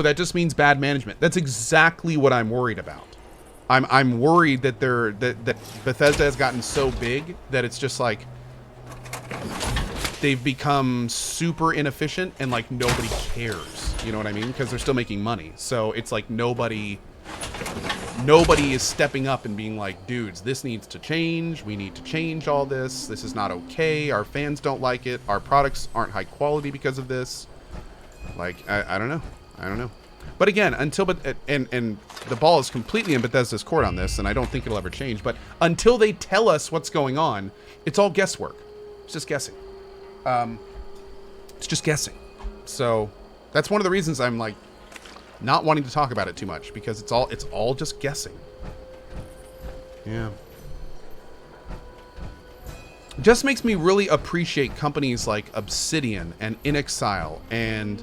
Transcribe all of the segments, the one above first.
that just means bad management. That's exactly what I'm worried about. I'm worried that that Bethesda has gotten so big that it's just like they've become super inefficient and like nobody cares. You know what I mean? Because they're still making money. So it's like nobody is stepping up and being like, dudes, this needs to change. We need to change all this. This is not okay. Our fans don't like it. Our products aren't high quality because of this. Like, I don't know. I don't know. But again, until and the ball is completely in Bethesda's court on this, and I don't think it'll ever change. But until they tell us what's going on, it's all guesswork. It's just guessing. It's just guessing. So that's one of the reasons I'm like not wanting to talk about it too much, because it's all just guessing. Yeah. It just makes me really appreciate companies like Obsidian and InXile and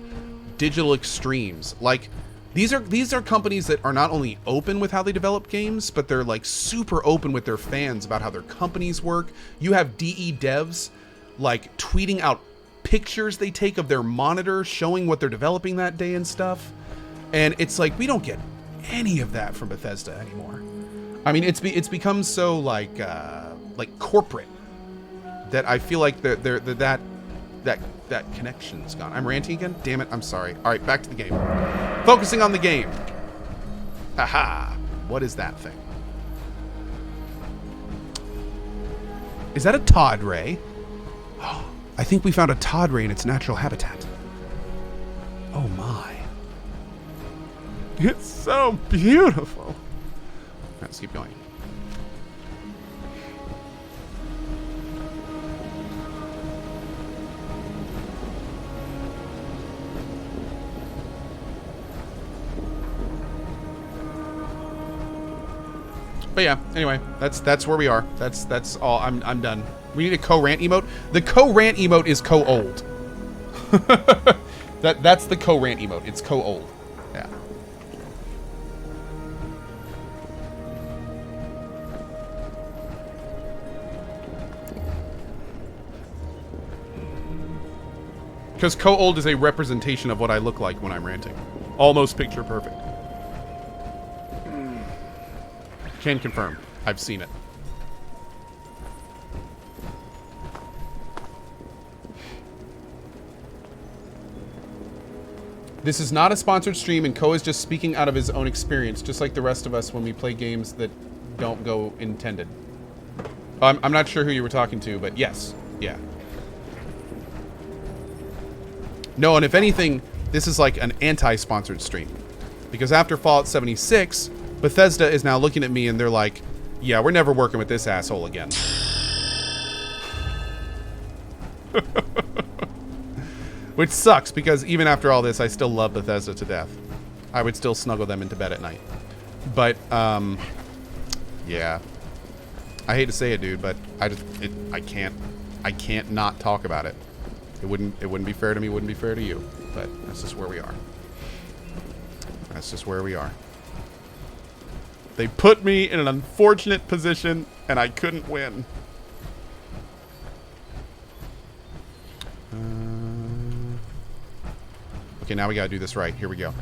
Digital Extremes. Like these are companies that are not only open with how they develop games, but they're like super open with their fans about how their companies work. You have DE devs like tweeting out pictures they take of their monitor showing what they're developing that day and stuff. And it's like we don't get any of that from Bethesda anymore. I mean, it's become so like corporate that I feel like that connection's gone. I'm ranting again? Damn it, I'm sorry. All right, back to the game. Focusing on the game. Haha. What is that thing? Is that a Todd Ray? I think we found a Todd Ray in its natural habitat. Oh my. It's so beautiful. All right, let's keep going. But yeah, anyway, that's where we are. That's all. I'm done. We need a co-rant emote. The co-rant emote is co-old. That's the co-rant emote. It's co-old. Yeah. Because co-old is a representation of what I look like when I'm ranting. Almost picture perfect. Can confirm. I've seen it. This is not a sponsored stream, and Ko is just speaking out of his own experience, just like the rest of us when we play games that don't go intended. I'm not sure who you were talking to, but yes. Yeah. No, and if anything, this is like an anti-sponsored stream. Because after Fallout 76... Bethesda is now looking at me and they're like, yeah, we're never working with this asshole again. Which sucks, because even after all this, I still love Bethesda to death. I would still snuggle them into bed at night. But, yeah. I hate to say it, dude, but I can't not talk about it. It wouldn't be fair to me, wouldn't be fair to you. But that's just where we are. That's just where we are. They put me in an unfortunate position, and I couldn't win. Okay, now we gotta do this right. Here we go.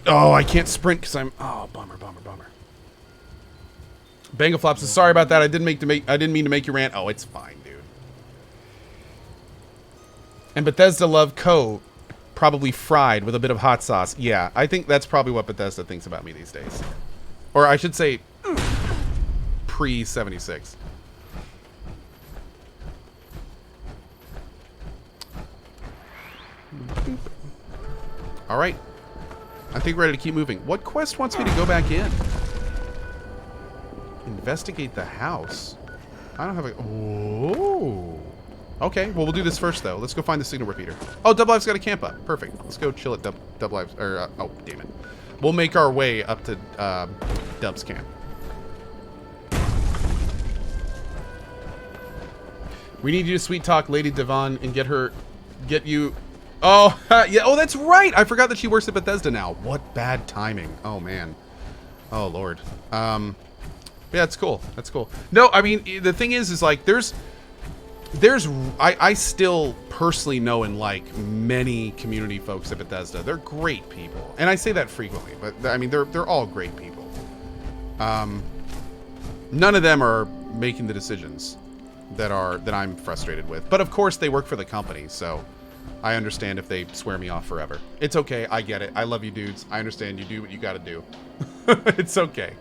Oh, I can't sprint because I'm... Oh, bummer. Bangaflops says, sorry about that. I didn't mean to make you rant. Oh, it's fine, dude. And Bethesda love Ko. Probably fried with a bit of hot sauce. Yeah, I think that's probably what Bethesda thinks about me these days. Or I should say, pre-76. All right. I think we're ready to keep moving. What quest wants me to go back in? Investigate the house. I don't have a... Oh... Okay, well, we'll do this first, though. Let's go find the signal repeater. Oh, Double Live's got a camp up. Perfect. Let's go chill at Double Live's... Or, oh, damn it. We'll make our way up to Dub's camp. We need you to sweet talk Lady Devon and get you... Oh, yeah. Oh, that's right. I forgot that she works at Bethesda now. What bad timing. Oh, man. Oh, Lord. Yeah, it's cool. That's cool. No, I mean, the thing is like, there's... I still personally know and like many community folks at Bethesda. They're great people, and I say that frequently, but I mean they're all great people. None of them are making the decisions that I'm frustrated with, but of course they work for the company, so I understand if they swear me off forever. It's okay. I get it. I love you dudes. I understand. You do what you got to do. It's okay.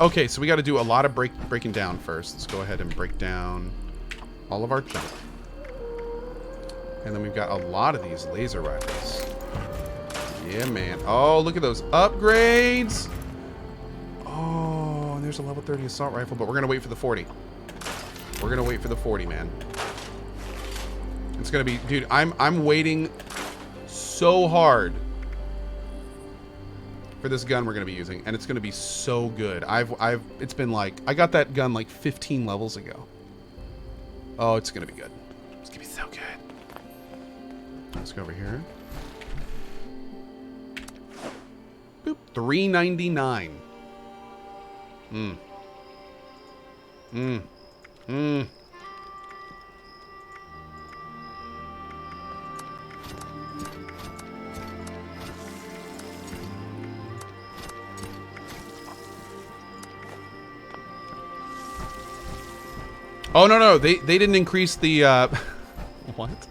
Okay, so we got to do a lot of breaking down first. Let's go ahead and break down all of our junk. And then we've got a lot of these laser rifles. Yeah, man. Oh, look at those upgrades. Oh, and there's a level 30 assault rifle, but we're going to wait for the 40. We're going to wait for the 40, man. It's going to be... Dude, I'm waiting so hard for this gun we're going to be using, and it's going to be so good. It's been like... I got that gun like 15 levels ago. Oh, it's going to be good. It's going to be so good. Let's go over here. Boop. $3.99. Oh, no. They didn't increase the, what?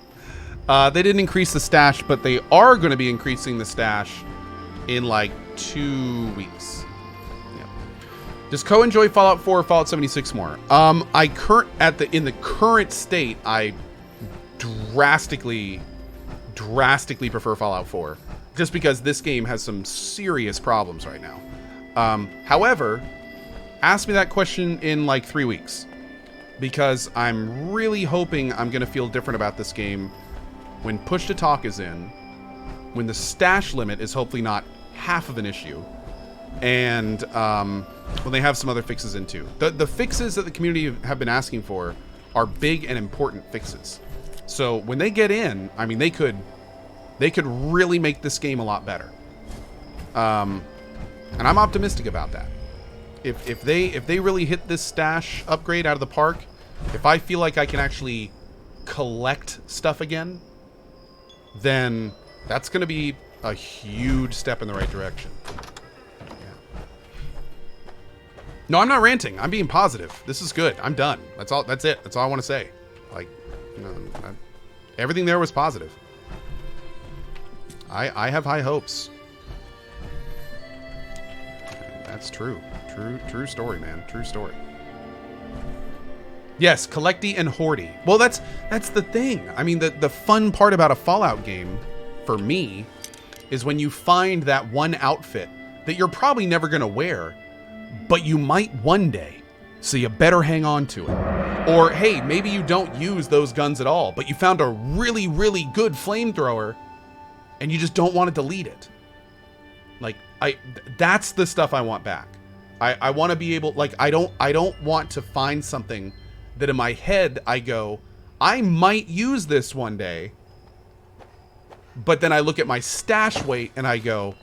They didn't increase the stash, but they are going to be increasing the stash in like 2 weeks. Yeah. Does Co enjoy Fallout 4 or Fallout 76 more? In the current state, I drastically prefer Fallout 4, just because this game has some serious problems right now. However, ask me that question in like 3 weeks, because I'm really hoping I'm going to feel different about this game when push to talk is in, when the stash limit is hopefully not half of an issue, and when they have some other fixes in too. The fixes that the community have been asking for are big and important fixes. So when they get in, I mean, they could really make this game a lot better. And I'm optimistic about that. If they really hit this stash upgrade out of the park, if I feel like I can actually collect stuff again, then that's going to be a huge step in the right direction. Yeah. No, I'm not ranting. I'm being positive. This is good. I'm done. That's all. That's it. That's all I want to say. Like, you know, everything there was positive. I have high hopes. That's true. True story, man. True story. Yes, collecty and hoardy. Well, that's the thing. I mean, the fun part about a Fallout game, for me, is when you find that one outfit that you're probably never going to wear, but you might one day, so you better hang on to it. Or, hey, maybe you don't use those guns at all, but you found a really, really good flamethrower, and you just don't want to delete it. Like, that's the stuff I want back. I want to be able, like, I don't want to find something that in my head I go, I might use this one day, but then I look at my stash weight and I go,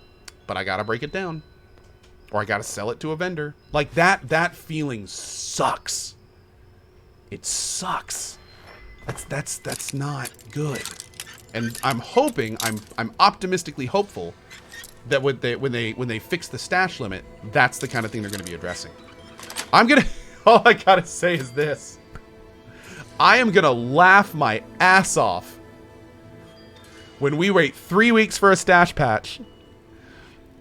but I gotta break it down, or I gotta sell it to a vendor. Like that feeling sucks. It sucks. That's not good. And I'm hoping, I'm optimistically hopeful that when they fix the stash limit, that's the kind of thing they're gonna be addressing. All I gotta say is this. I am gonna laugh my ass off when we wait 3 weeks for a stash patch,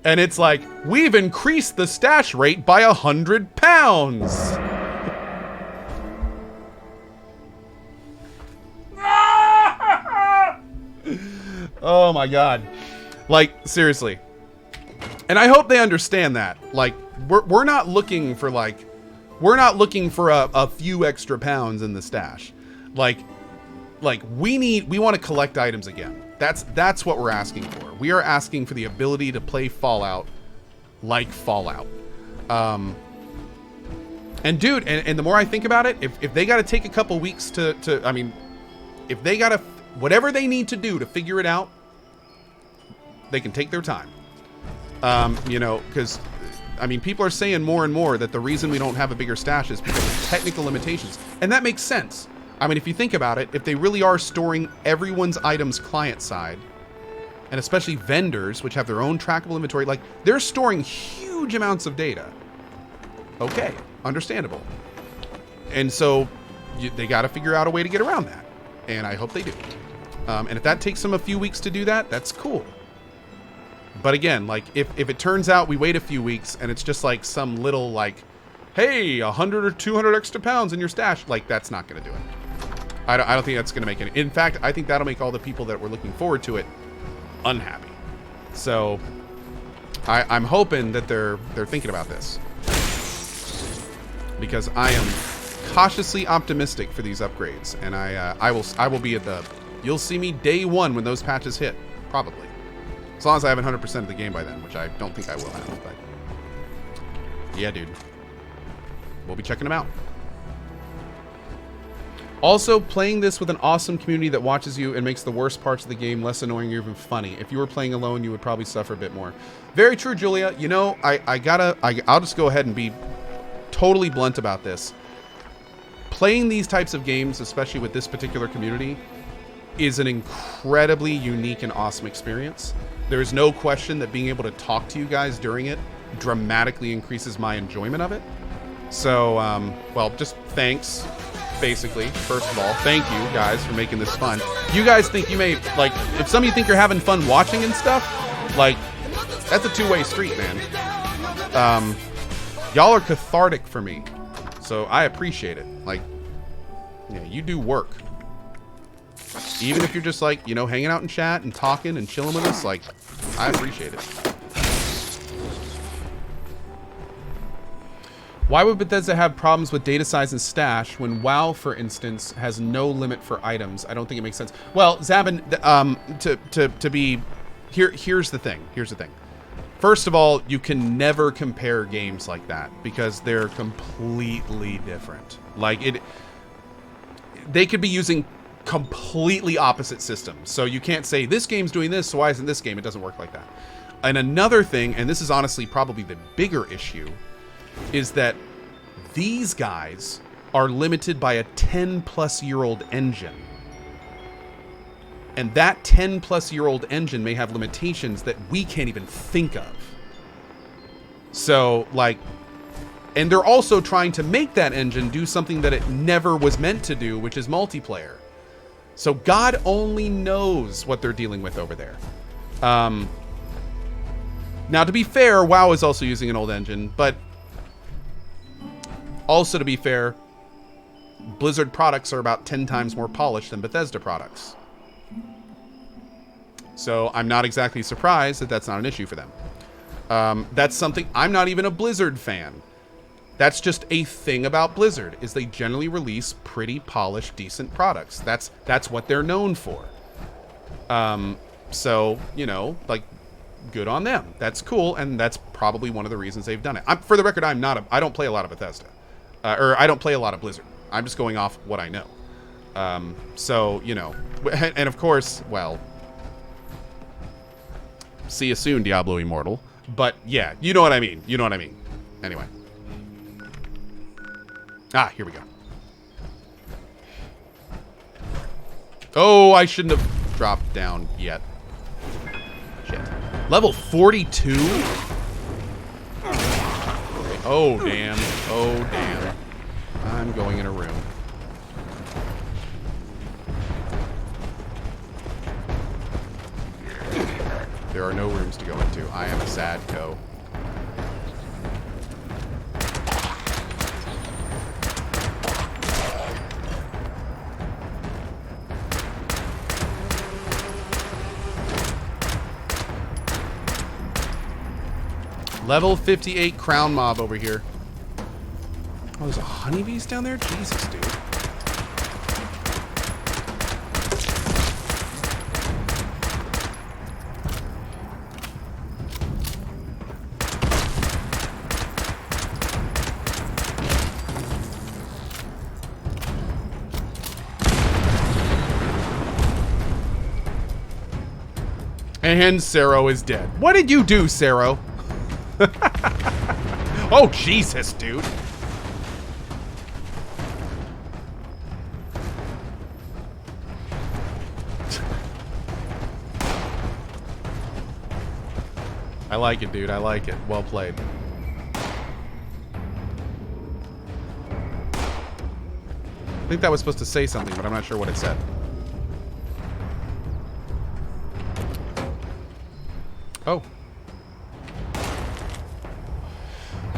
and it's like, we've increased the stash rate by 100 pounds. Oh my god. Like, seriously. And I hope they understand that. Like, we're not looking for like, we're not looking for a few extra pounds in the stash. Like we want to collect items again. That's what we're asking for. We are asking for the ability to play Fallout like Fallout. And dude, and the more I think about it, if they got to take a couple weeks to I mean, if they got to whatever they need to do to figure it out, they can take their time. You know, because, I mean, people are saying more and more that the reason we don't have a bigger stash is because of technical limitations. And that makes sense. I mean, if you think about it, if they really are storing everyone's items client side, and especially vendors, which have their own trackable inventory, like, they're storing huge amounts of data. Okay, understandable. And so they got to figure out a way to get around that. And I hope they do. And if that takes them a few weeks to do that, that's cool. But again, like, if it turns out we wait a few weeks and it's just like some little, like, hey, 100 or 200 extra pounds in your stash, like, that's not going to do it. I don't think that's going to make any. In fact, I think that'll make all the people that were looking forward to it unhappy. So I'm hoping that they're thinking about this, because I am cautiously optimistic for these upgrades, and I will be at the. You'll see me day one when those patches hit, probably. As long as I have 100% of the game by then, which I don't think I will have. But yeah, dude, we'll be checking them out. Also, playing this with an awesome community that watches you and makes the worst parts of the game less annoying or even funny. If you were playing alone, you would probably suffer a bit more. Very true, Julia. You know, I'll just go ahead and be totally blunt about this. Playing these types of games, especially with this particular community, is an incredibly unique and awesome experience. There is no question that being able to talk to you guys during it dramatically increases my enjoyment of it. So, well, just thanks. Basically, first of all, thank you guys for making this fun. You guys think you may, like, if some of you think you're having fun watching and stuff, like, that's a two-way street, man. Y'all are cathartic for me, so I appreciate it. Like, yeah, you do work. Even if you're just, like, you know, hanging out in chat and talking and chilling with us, like, I appreciate it. Why would Bethesda have problems with data size and stash when WoW, for instance, has no limit for items? I don't think it makes sense. Well, Zabin, here's the thing. Here's the thing. First of all, you can never compare games like that because they're completely different. Like, they could be using completely opposite systems. So you can't say this game's doing this, so why isn't this game? It doesn't work like that. And another thing, and this is honestly probably the bigger issue, is that these guys are limited by a 10-plus-year-old engine. And that 10-plus-year-old engine may have limitations that we can't even think of. So, like, and they're also trying to make that engine do something that it never was meant to do, which is multiplayer. So God only knows what they're dealing with over there. Now, to be fair, WoW is also using an old engine, but also, to be fair, Blizzard products are about 10 times more polished than Bethesda products. So I'm not exactly surprised that that's not an issue for them. That's something, I'm not even a Blizzard fan. That's just a thing about Blizzard, is they generally release pretty polished, decent products. That's what they're known for. So, you know, like, good on them. That's cool, and that's probably one of the reasons they've done it. For the record, I don't play a lot of Bethesda. Or I don't play a lot of Blizzard. I'm just going off what I know. So, you know. And of course, well, see you soon, Diablo Immortal. But yeah, you know what I mean. You know what I mean. Anyway. Ah, here we go. Oh, I shouldn't have dropped down yet. Shit. Level 42? Oh, damn. Oh, damn. I'm going in a room. There are no rooms to go into. I am a sad co. Level 58 crown mob over here. Oh, there's a honeybees down there? Jesus, dude. And Sero is dead. What did you do, Sero? Oh, Jesus, dude. I like it, dude. I like it. Well played. I think that was supposed to say something, but I'm not sure what it said. Oh.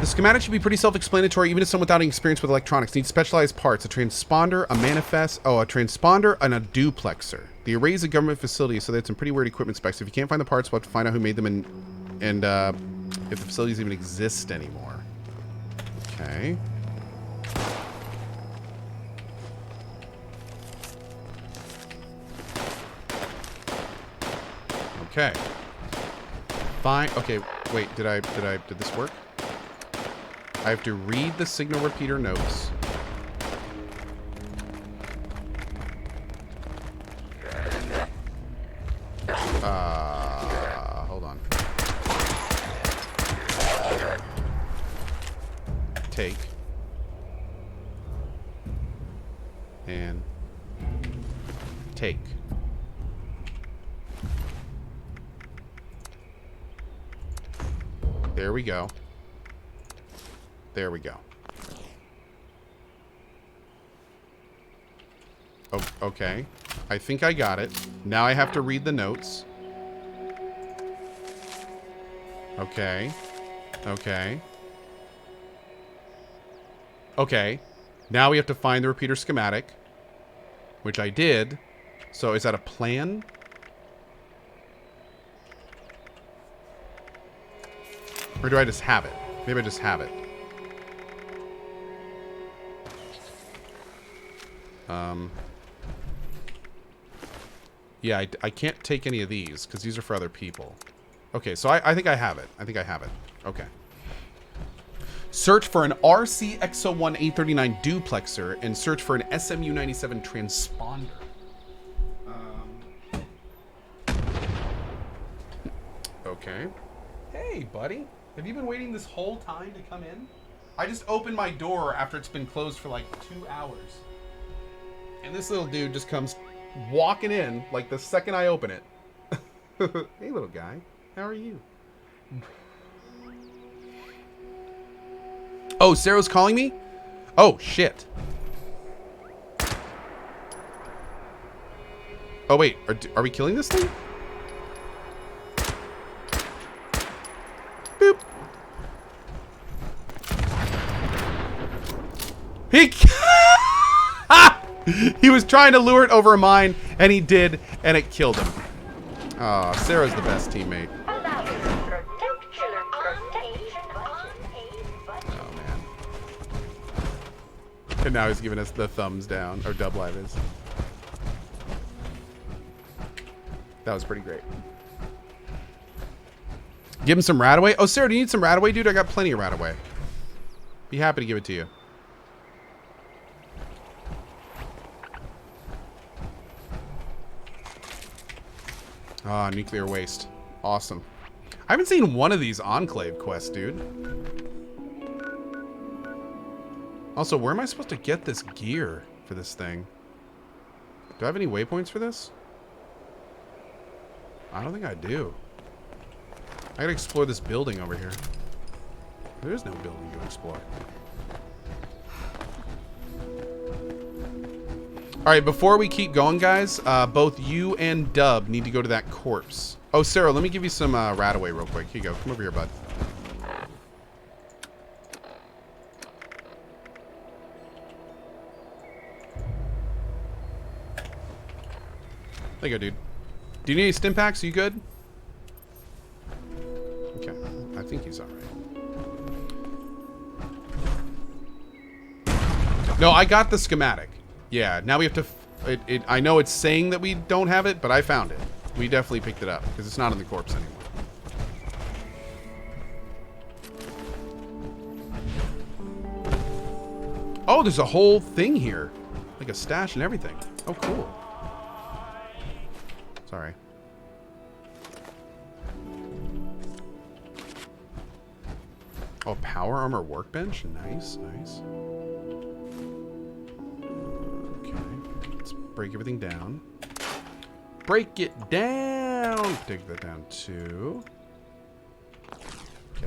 The schematic should be pretty self-explanatory, even if someone without any experience with electronics needs specialized parts. A transponder, a manifest, a transponder, and a duplexer. The array is a government facility, so they had some pretty weird equipment specs. If you can't find the parts, we'll have to find out who made them and if the facilities even exist anymore. Okay. Okay. Fine. Okay, wait, did this work? I have to read the signal repeater notes. Hold on. Take. And take. There we go. There we go. Oh, okay. I think I got it. Now I have to read the notes. Okay. Okay. Okay. Now we have to find the repeater schematic, which I did. So is that a plan? Or do I just have it? Maybe I just have it. Yeah, I can't take any of these because these are for other people. Okay, so I think I have it. I think I have it. Okay. Search for an RCXO1 839 duplexer and search for an SMU97 transponder. Okay. Hey, buddy. Have you been waiting this whole time to come in? I just opened my door after it's been closed for like 2 hours. And this little dude just comes walking in like the second I open it. Hey, little guy. How are you? Oh, Sarah's calling me? Oh, shit. Oh, wait. Are we killing this thing? Boop. He was trying to lure it over a mine, and he did, and it killed him. Oh, Sarah's the best teammate. Oh, man. And now he's giving us the thumbs down, or Dub Live is. That was pretty great. Give him some Radaway. Oh, Sarah, do you need some Radaway, dude? I got plenty of Radaway. Be happy to give it to you. Ah, nuclear waste. Awesome. I haven't seen one of these Enclave quests, dude. Also, where am I supposed to get this gear for this thing? Do I have any waypoints for this? I don't think I do. I gotta explore this building over here. There is no building to explore. Alright, before we keep going, guys, both you and Dub need to go to that corpse. Oh, Sarah, let me give you some Radaway real quick. Here you go. Come over here, bud. There you go, dude. Do you need any stim packs? Are you good? Okay. I think he's alright. No, I got the schematic. Yeah, now we have to... I know it's saying that we don't have it, but I found it. We definitely picked it up, because it's not in the corpse anymore. Oh, there's a whole thing here. Like a stash and everything. Oh, cool. Sorry. Oh, power armor workbench. Nice, nice. Okay, let's break everything down. Break it down. Take that down too. Okay.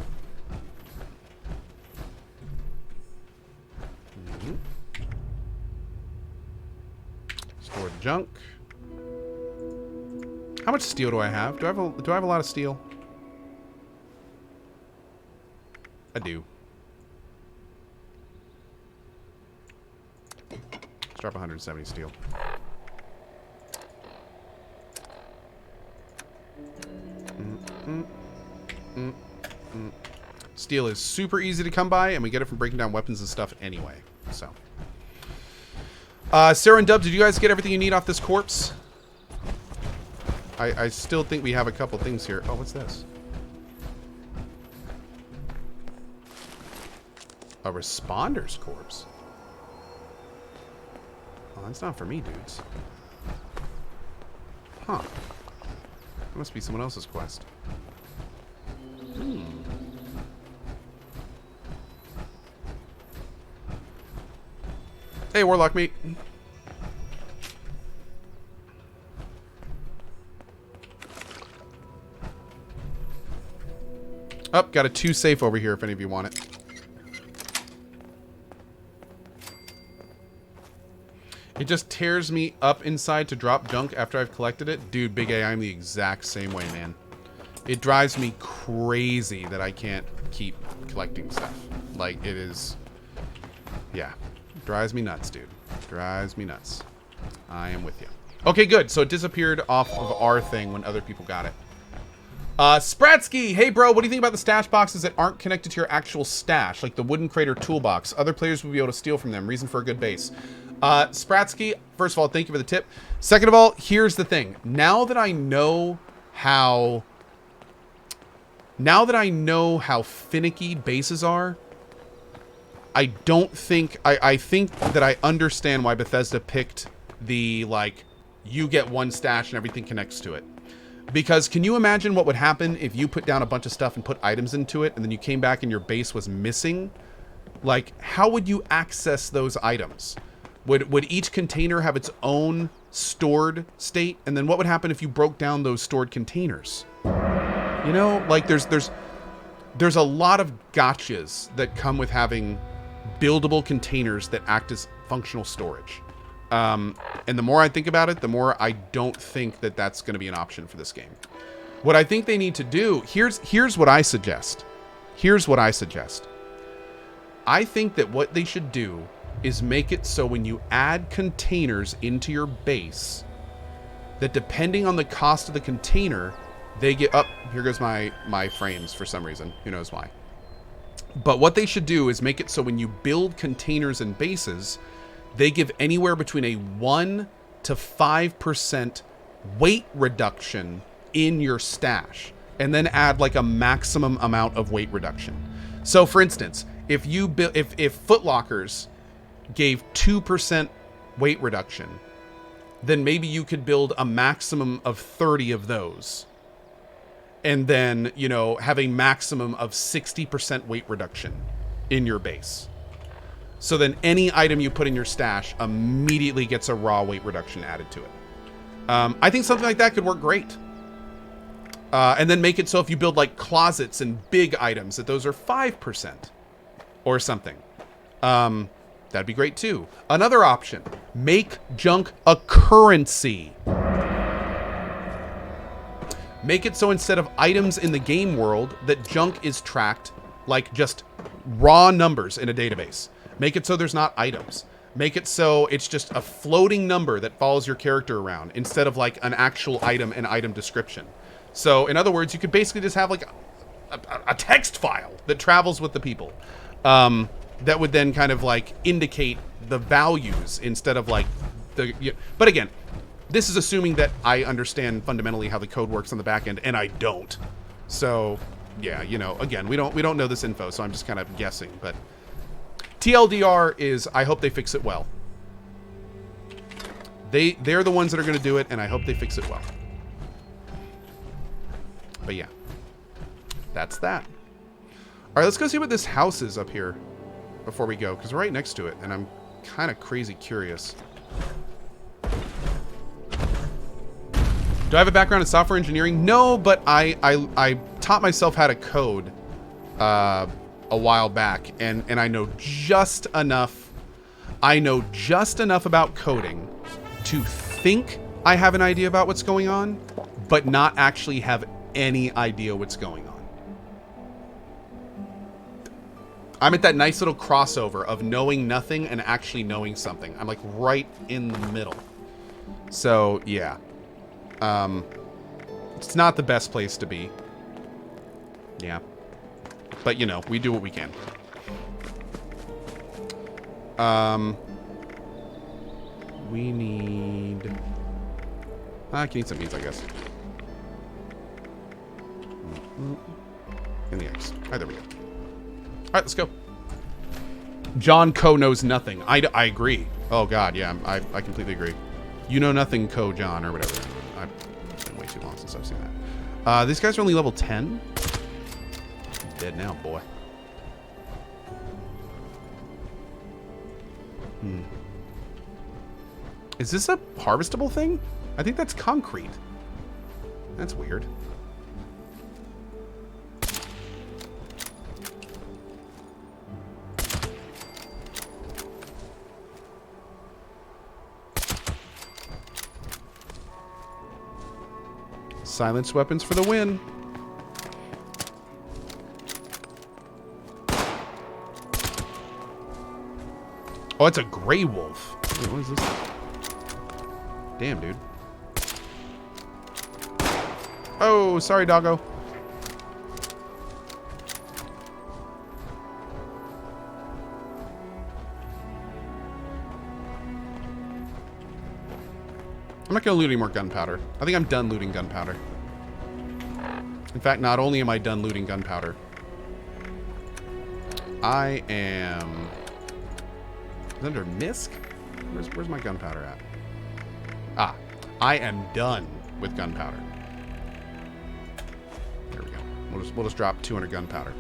Store the junk. How much steel do I have? Do I have a lot of steel? I do. Let's drop 170 steel. Steel is super easy to come by, and we get it from breaking down weapons and stuff anyway. So, Sarah and Dub, did you guys get everything you need off this corpse? I still think we have a couple things here. Oh, what's this? A responder's corpse? Oh, that's not for me, dudes. Huh. That must be someone else's quest. Hey, Warlock mate. Oh, got a 2 safe over here if any of you want it. It just tears me up inside to drop junk after I've collected it. Dude, Big A, I'm the exact same way, man. It drives me crazy that I can't keep collecting stuff. Like, it is... Yeah. Drives me nuts, dude. Drives me nuts. I am with you. Okay, good. So it disappeared off of our thing when other people got it. Spratsky! Hey, bro, what do you think about the stash boxes that aren't connected to your actual stash? Like the wooden crate or toolbox. Other players will be able to steal from them. Reason for a good base. Spratsky, first of all, thank you for the tip. Second of all, here's the thing. Now that I know how finicky bases are, I don't think... I think that I understand why Bethesda picked the, like, you get one stash and everything connects to it. Because can you imagine what would happen if you put down a bunch of stuff and put items into it and then you came back and your base was missing? Like, how would you access those items? Would each container have its own stored state? And then what would happen if you broke down those stored containers? You know, like there's a lot of gotchas that come with having buildable containers that act as functional storage. And the more I think about it, the more I don't think that that's going to be an option for this game. What I think they need to do, here's what I suggest. Here's what I suggest. I think that what they should do is make it so when you add containers into your base, that depending on the cost of the container, they get up. Here goes my frames for some reason. Who knows why? But what they should do is make it so when you build containers and bases, they give anywhere between a 1 to 5% weight reduction in your stash, and then add like a maximum amount of weight reduction. So, for instance, if you if Foot Lockers gave 2% weight reduction, then maybe you could build a maximum of 30 of those, and then, you know, have a maximum of 60% weight reduction in your base. So then any item you put in your stash immediately gets a raw weight reduction added to it. I think something like that could work great. And then make it so if you build like closets and big items, that those are 5% or something. That'd be great too. Another option, make junk a currency. Make it so instead of items in the game world, that junk is tracked like just raw numbers in a database. Make it so there's not items. Make it so it's just a floating number that follows your character around instead of like an actual item and item description. So in other words, you could basically just have like a text file that travels with the people. That would then kind of like indicate the values instead of like the... But again, this is assuming that I understand fundamentally how the code works on the back end, and I don't. So yeah, you know, again, we don't know this info, so I'm just kind of guessing. But TLDR is, I hope they fix it well. They're the ones that are going to do it, and I hope they fix it well. But yeah, that's that. right, let's go see what this house is up here before we go, because we're right next to it, and I'm kind of crazy curious. Do I have a background in software engineering? No, but I taught myself how to code a while back, and I know just enough. I know just enough about coding to think I have an idea about what's going on, but not actually have any idea what's going on. I'm at that nice little crossover of knowing nothing and actually knowing something. I'm like right in the middle. So, yeah. It's not the best place to be. Yeah. But, you know, we do what we can. We need... I can eat some beans, I guess. And the eggs. Alright, there we go. Alright, let's go. John Coe knows nothing. I agree. Oh, God, yeah. I completely agree. You know nothing, Coe John, or whatever. It's been way too long since I've seen that. These guys are only level 10? Dead now, boy. Is this a harvestable thing? I think that's concrete. That's weird. Silence weapons for the win. Oh, it's a gray wolf. Wait, what is this? Damn, dude. Oh, sorry, doggo. I'm not going to loot any more gunpowder. I think I'm done looting gunpowder. In fact, not only am I done looting gunpowder, I am... Is it under MISC? Where's my gunpowder at? Ah, I am done with gunpowder. There we go. We'll just drop 200 gunpowder.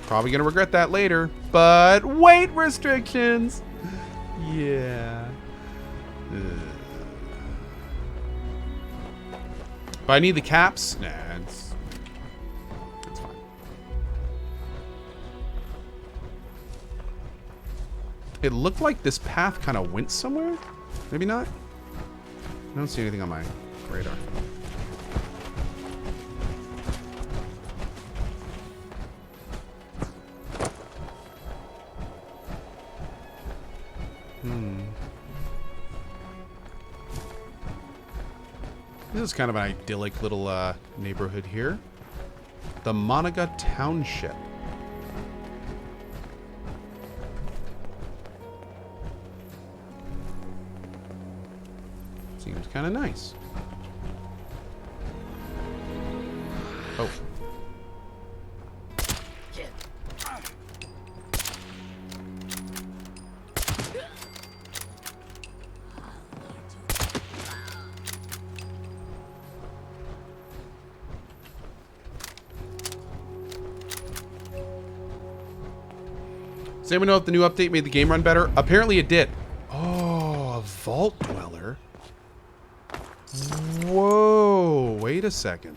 Probably gonna regret that later, but weight restrictions. Yeah. But I need the caps. Nah, it's fine. It looked like this path kind of went somewhere. Maybe not. I don't see anything on my radar. This is kind of an idyllic little neighborhood here. The Monaga Township. Seems kind of nice. Oh. Does anyone know if the new update made the game run better? Apparently it did. Oh, a vault dweller. Whoa, wait a second.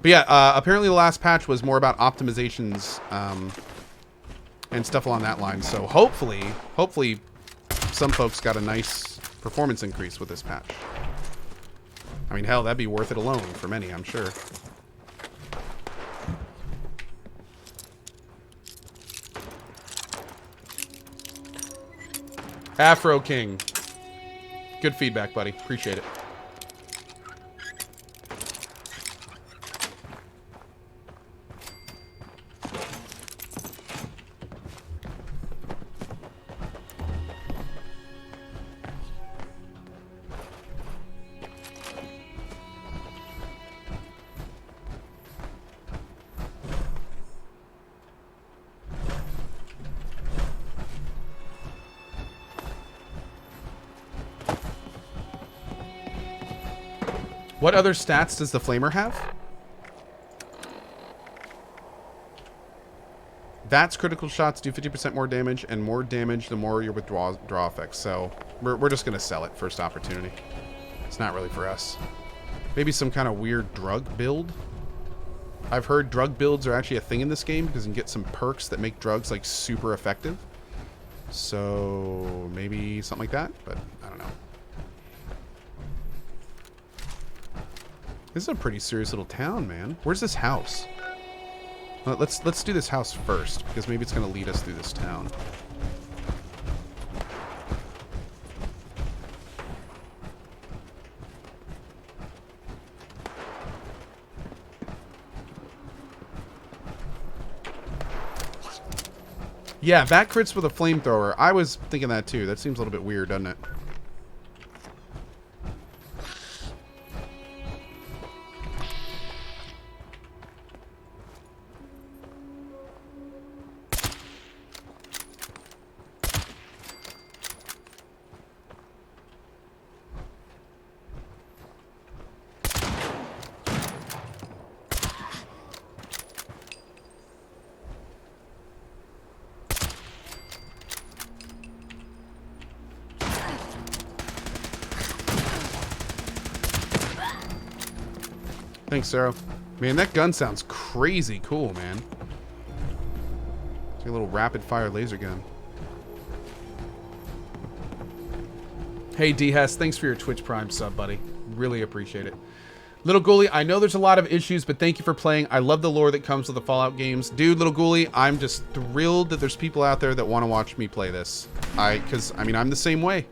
But yeah, apparently the last patch was more about optimizations and stuff along that line. So hopefully some folks got a nice performance increase with this patch. I mean, hell, that'd be worth it alone for many, I'm sure. Afro King. Good feedback, buddy. Appreciate it. What other stats does the Flamer have? VATS critical shots do 50% more damage, and more damage the more your withdrawal effects. So we're just going to sell it first opportunity. It's not really for us. Maybe some kind of weird drug build. I've heard drug builds are actually a thing in this game because you can get some perks that make drugs like super effective. So maybe something like that, but I don't know. This is a pretty serious little town, man. Where's this house? Let's do this house first, because maybe it's going to lead us through this town. Yeah, bat crits with a flamethrower. I was thinking that too. That seems a little bit weird, doesn't it? Thanks, Sarah. Man, that gun sounds crazy cool, man. It's like a little rapid-fire laser gun. Hey, D-Hess, thanks for your Twitch Prime sub, buddy. Really appreciate it. Little Ghoulie, I know there's a lot of issues, but thank you for playing. I love the lore that comes with the Fallout games. Dude, Little Ghoulie, I'm just thrilled that there's people out there that want to watch me play this. Because, I mean, I'm the same way.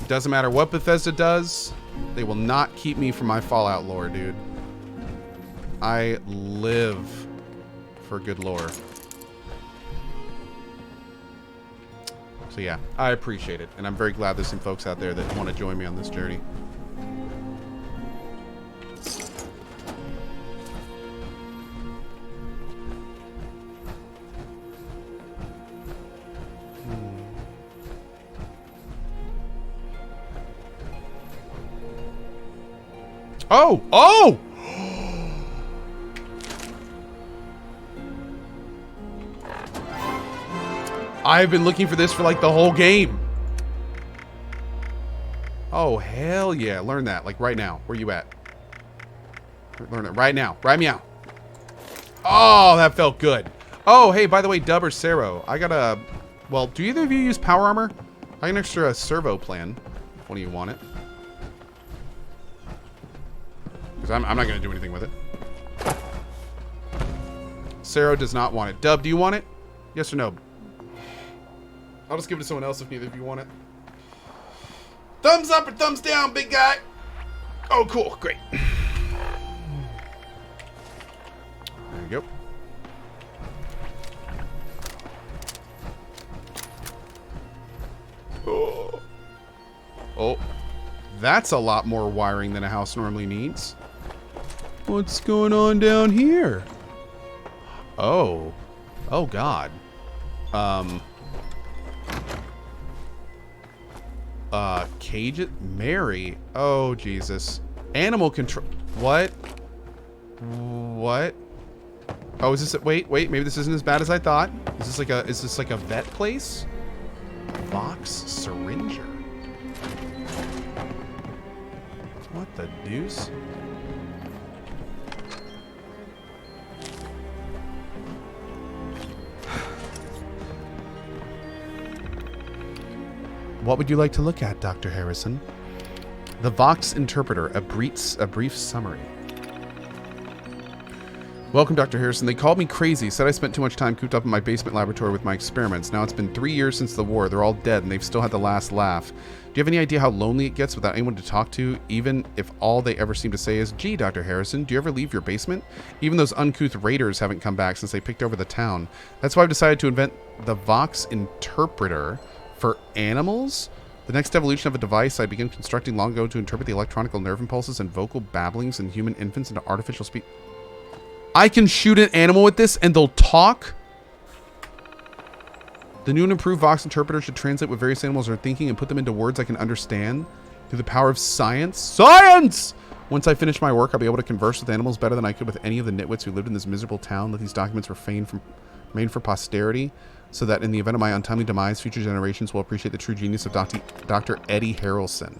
It doesn't matter what Bethesda does. They will not keep me from my Fallout lore, dude. I live for good lore. So yeah, I appreciate it. And I'm very glad there's some folks out there that want to join me on this journey. Oh! Oh! I've been looking for this for like the whole game. Oh, hell yeah. Learn that. Like right now. Where you at? Learn it right now. Right meow. Oh, that felt good. Oh, hey, by the way, Dub or Saro, I got a... Well, do either of you use power armor? I got an extra servo plan. If one of you want it. Because I'm not going to do anything with it. Sarah does not want it. Dub, do you want it? Yes or no? I'll just give it to someone else if neither of you want it. Thumbs up or thumbs down, big guy. Oh, cool. Great. There you go. Oh. Oh. That's a lot more wiring than a house normally needs. What's going on down here? Oh. Oh, God. Cage it? Mary. Oh, Jesus. Animal control. What? What? Oh, is this... Wait, maybe this isn't as bad as I thought. Is this like a vet place? Vox Syringer. What the deuce? What would you like to look at, Dr. Harrison? The Vox Interpreter, a brief summary. Welcome, Dr. Harrison. They called me crazy, said I spent too much time cooped up in my basement laboratory with my experiments. Now it's been 3 years since the war. They're all dead, and they've still had the last laugh. Do you have any idea how lonely it gets without anyone to talk to, even if all they ever seem to say is, gee, Dr. Harrison, do you ever leave your basement? Even those uncouth raiders haven't come back since they picked over the town. That's why I've decided to invent the Vox Interpreter for animals. The next evolution of a device I began constructing long ago to interpret the electronical nerve impulses and vocal babblings in human infants into artificial speech. I can shoot an animal with this and they'll talk? The new and improved Vox Interpreter should translate what various animals are thinking and put them into words I can understand through the power of science. Science! Once I finish my work, I'll be able to converse with animals better than I could with any of the nitwits who lived in this miserable town that these documents were made for posterity, so that in the event of my untimely demise, future generations will appreciate the true genius of Dr. Eddie Harrelson.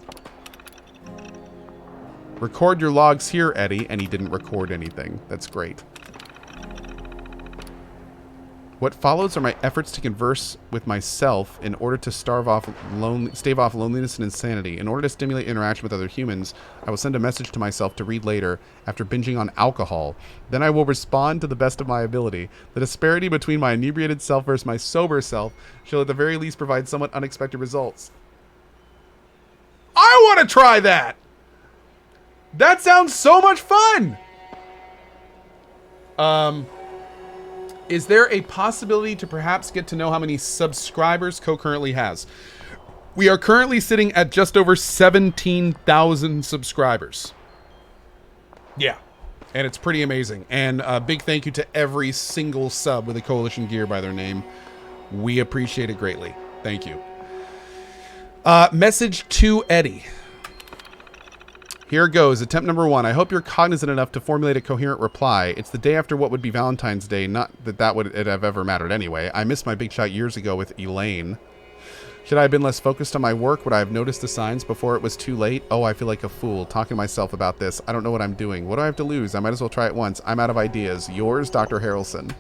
Record your logs here, Eddie. And he didn't record anything. That's great. What follows are my efforts to converse with myself in order to stave off loneliness and insanity. In order to stimulate interaction with other humans, I will send a message to myself to read later after binging on alcohol. Then I will respond to the best of my ability. The disparity between my inebriated self versus my sober self shall at the very least provide somewhat unexpected results. I want to try that! That sounds so much fun! Is there a possibility to perhaps get to know how many subscribers Co currently has? We are currently sitting at just over 17,000 subscribers. Yeah. And it's pretty amazing. And a big thank you to every single sub with a Coalition gear by their name. We appreciate it greatly. Thank you. Message to Eddie. Here goes. Attempt number 1. I hope you're cognizant enough to formulate a coherent reply. It's the day after what would be Valentine's Day. Not that that would have ever mattered anyway. I missed my big shot years ago with Elaine. Should I have been less focused on my work? Would I have noticed the signs before it was too late? Oh, I feel like a fool talking to myself about this. I don't know what I'm doing. What do I have to lose? I might as well try it once. I'm out of ideas. Yours, Dr. Harrelson.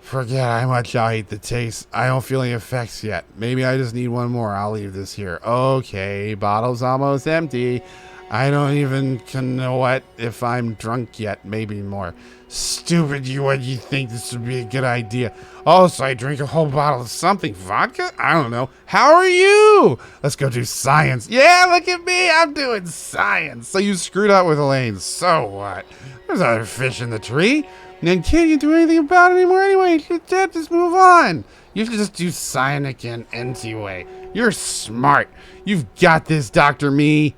Forget how much I hate the taste. I don't feel any effects yet. Maybe I just need one more. I'll leave this here. Okay, bottle's almost empty. I don't even know what if I'm drunk yet. Maybe more. Stupid you, what you think this would be a good idea? Oh, so I drink a whole bottle of something. Vodka? I don't know. How are you? Let's go do science. Yeah, look at me. I'm doing science. So you screwed up with Elaine. So what? There's other fish in the tree. And can't you do anything about it anymore anyway? You're dead, just move on. You should just do science again anyway. You're smart. You've got this, Dr. Me.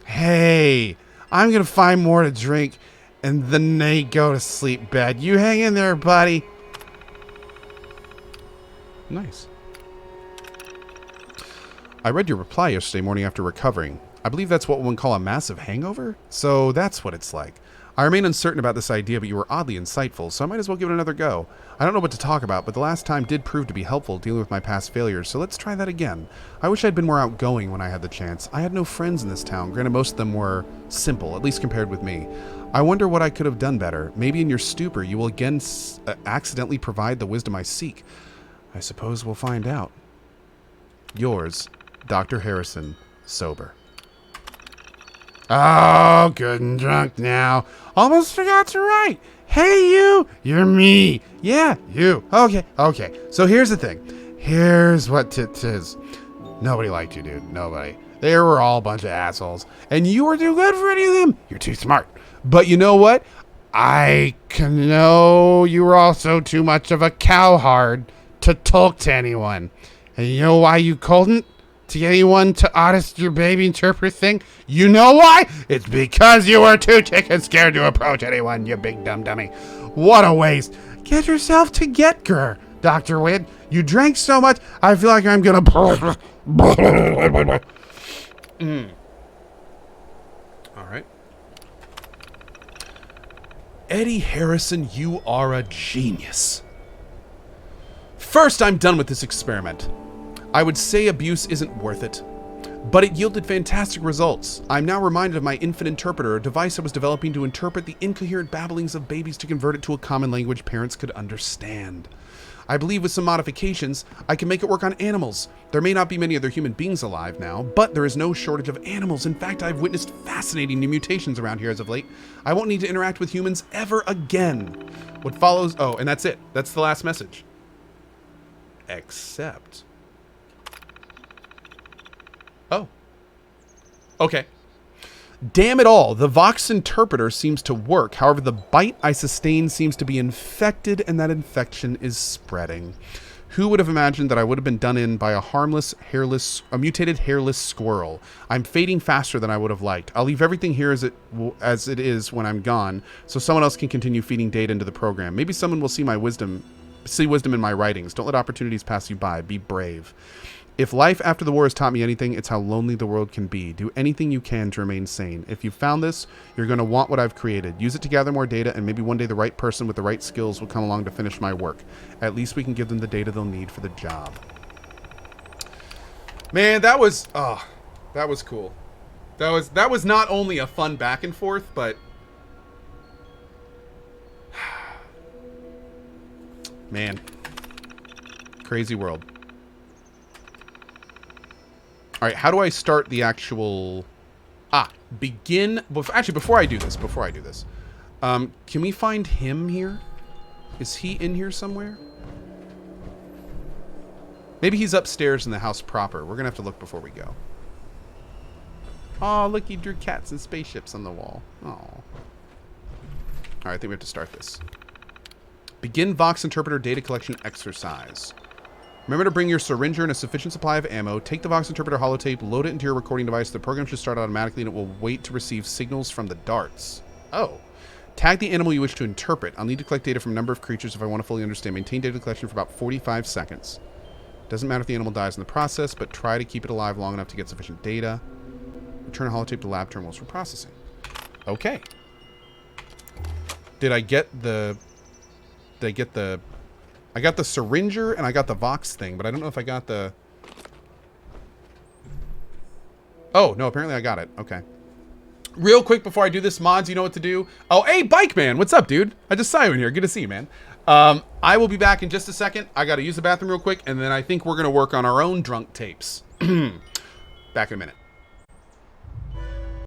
Hey, I'm going to find more to drink and then they go to sleep bed. You hang in there, buddy. Nice. I read your reply yesterday morning after recovering. I believe that's what one call a massive hangover? So that's what it's like. I remain uncertain about this idea, but you were oddly insightful, so I might as well give it another go. I don't know what to talk about, but the last time did prove to be helpful dealing with my past failures, so let's try that again. I wish I'd been more outgoing when I had the chance. I had no friends in this town. Granted, most of them were simple, at least compared with me. I wonder what I could have done better. Maybe in your stupor, you will again accidentally provide the wisdom I seek. I suppose we'll find out. Yours, Dr. Harrison, sober. Oh, good and drunk now. Almost forgot to write. Hey, you. You're me. Yeah, you. Okay. So here's the thing. Here's what it is. Nobody liked you, dude. Nobody. They were all a bunch of assholes. And you were too good for any of them. You're too smart. But you know what? I can know you were also too much of a cowhard to talk to anyone. And you know why you couldn't? To get anyone to honest your baby interpret thing? You know why? It's because you were too chicken scared to approach anyone, you big dumb dummy. What a waste. Get yourself together, Dr. Wynn. You drank so much, I feel like I'm gonna... Alright. Eddie Harrison, you are a genius. First, I'm done with this experiment. I would say abuse isn't worth it, but it yielded fantastic results. I'm now reminded of my infant interpreter, a device I was developing to interpret the incoherent babblings of babies to convert it to a common language parents could understand. I believe with some modifications, I can make it work on animals. There may not be many other human beings alive now, but there is no shortage of animals. In fact, I've witnessed fascinating new mutations around here as of late. I won't need to interact with humans ever again. What follows... Oh, and that's it. That's the last message. Except... Oh. Okay. Damn it all. The Vox interpreter seems to work. However, the bite I sustained seems to be infected, and that infection is spreading. Who would have imagined that I would have been done in by a mutated hairless squirrel? I'm fading faster than I would have liked. I'll leave everything here as it is when I'm gone, so someone else can continue feeding data into the program. Maybe someone will see wisdom in my writings. Don't let opportunities pass you by. Be brave. If life after the war has taught me anything, it's how lonely the world can be. Do anything you can to remain sane. If you found this, you're going to want what I've created. Use it to gather more data, and maybe one day the right person with the right skills will come along to finish my work. At least we can give them the data they'll need for the job. Man, that was cool. That was not only a fun back and forth, but man, crazy world. All right, how do I start the actual... begin... Actually, before I do this, can we find him here? Is he in here somewhere? Maybe he's upstairs in the house proper. We're going to have to look before we go. Oh, look, he drew cats and spaceships on the wall. Oh. All right, I think we have to start this. Begin Vox Interpreter data collection exercise. Remember to bring your syringer and a sufficient supply of ammo. Take the Vox Interpreter holotape, load it into your recording device. The program should start automatically, and it will wait to receive signals from the darts. Oh. Tag the animal you wish to interpret. I'll need to collect data from a number of creatures if I want to fully understand. Maintain data collection for about 45 seconds. Doesn't matter if the animal dies in the process, but try to keep it alive long enough to get sufficient data. Return a holotape to lab terminals for processing. Okay. Did I get the... I got the syringer and I got the Vox thing, but I don't know if I got the... Oh, no, apparently I got it. Okay. Real quick before I do this, mods, you know what to do. Oh, hey, Bike Man. What's up, dude? I just saw you in here. Good to see you, man. I will be back in just a second. I got to use the bathroom real quick, and then I think we're going to work on our own drunk tapes. Back in a minute.